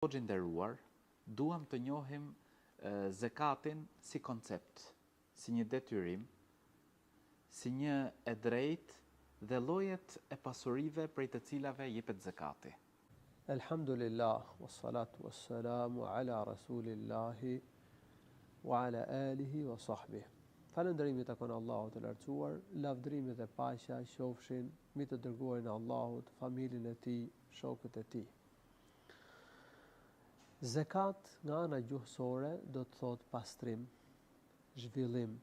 Hoxhë nderuar, duam të njohim zekatin si koncept, si një detyrim, si një e drejtë dhe llojet e pasurive prej të cilave jepet zekati. Elhamdulillah, wassalatu wassalamu ala rasulillahi wa ala alihi wa sahbihi. Falëndërimi takon Allahut të lartësuar, lavdërimi dhe paqja qofshin mbi të dërguarin e Allahut, familjen e tij, shokët e tij. Zekat nga ana gjuhësore do të thot pastrim, zhvillim,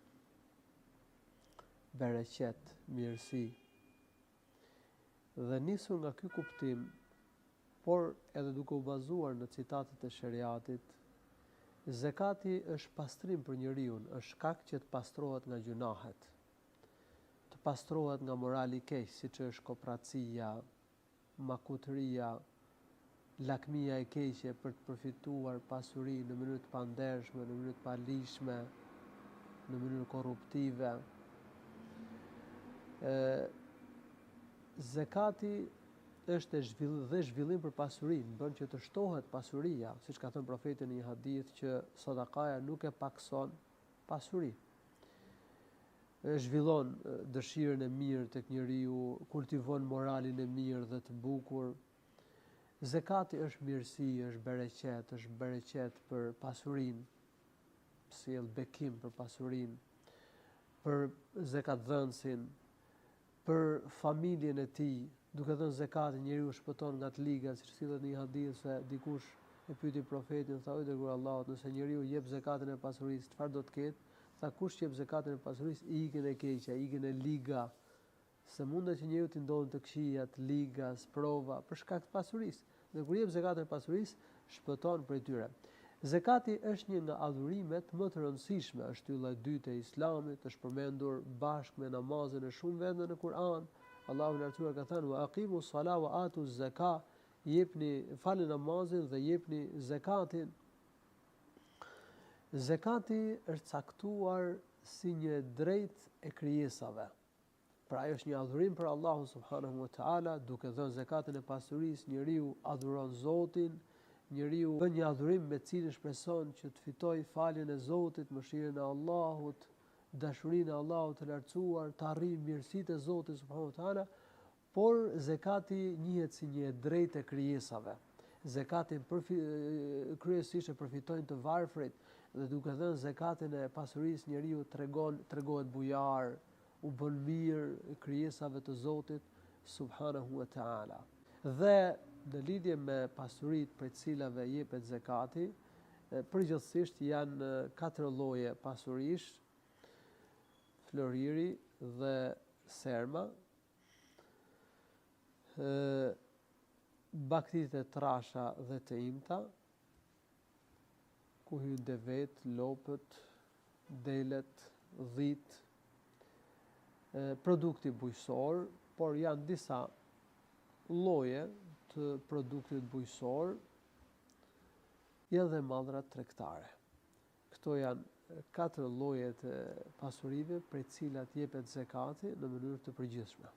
bereqet, mirësi. Dhe nisur nga ky kuptim, por edhe duke u bazuar në citatet e shariatit, zekati është pastrim për njeriu, është shkak që të pastrohet nga gjunahet, të pastrohet nga morali i keq, siç është kopracia, makutëria, lakmia e keqe për të përfituar pasuri në mënyrë të pandershme, në mënyrë të palishme, në mënyrë korruptive. Zekati është dhe zhvillim për pasurinë, bën që të shtohet pasuria, siç ka thënë profeti në një hadith që sadakaja nuk e pakson pasuri. Zhvillon dëshirën e mirë tek njeriu, kultivon moralin e mirë dhe të bukur. Zekati është mirësi, është bereqet për pasurinë, sjell bekim për pasurinë, për zekatdhënësin, për familjen e tij. Duke dhënë zekatin, njeriu shpëton nga të ligat, siç thillet në një hadith se dikush e pyeti profetin, tha: "O dërguar Allahut, nëse njeriu jep zekatin e pasurisë, çfarë do të ketë?" Tha: "Kush jep zekatin e pasurisë, i ikën e keqja, i ikën e liga." Se mundet që njeriu të ndodhin të këqijat, liga, sprova për shkak të pasurisë. Dhe kur jep zekatin e pasurisë, shpëton prej tyre. Zekati është një nga adhurimet më të rëndësishme, është ylla e dytë e Islamit, është përmendur bashkë me namazin në shumë vende në Kur'an. Allahu i lartësuar ka thënë: "Wa aqimu s-salata wa atu z-zakat", falni namazin dhe jepni zekatin. Zekati është caktuar si një drejtë e krijesave. Pra ajo është një adhurim për Allahun subhanahu wa taala, duke dhënë zekatin e pasurisë, njeriu adhuron Zotin, njeriu bën një adhurim me cilin shpreson që të fitojë faljen e Zotit, mëshirën e Allahut, dashurinë e Allahut të lartësuar, të arrijë mirësitë e Zotit subhanahu wa taala, por zekati njihet si një drejtë e krijesave. Zekatin kryesisht e përfitojnë të varfrit, dhe duke dhënë zekatin e pasurisë, njeriu tregohet bujar, u bën mirë krijesave të Zotit subhanahu wa taala. Dhe në lidhje me pasuritë për të cilave jepet zekati, përgjithsisht janë 4 lloje pasurish: floriri dhe serma, baktitë e trasha dhe të imta, ku hyn devet, lopët, delet, dhit, produkti bujqësor, por janë disa lloje të produktit bujqësor, edhe mallrat tregtare. Këto janë 4 llojet e pasurive për të cilat jepet zekati në mënyrë të përgjithshme.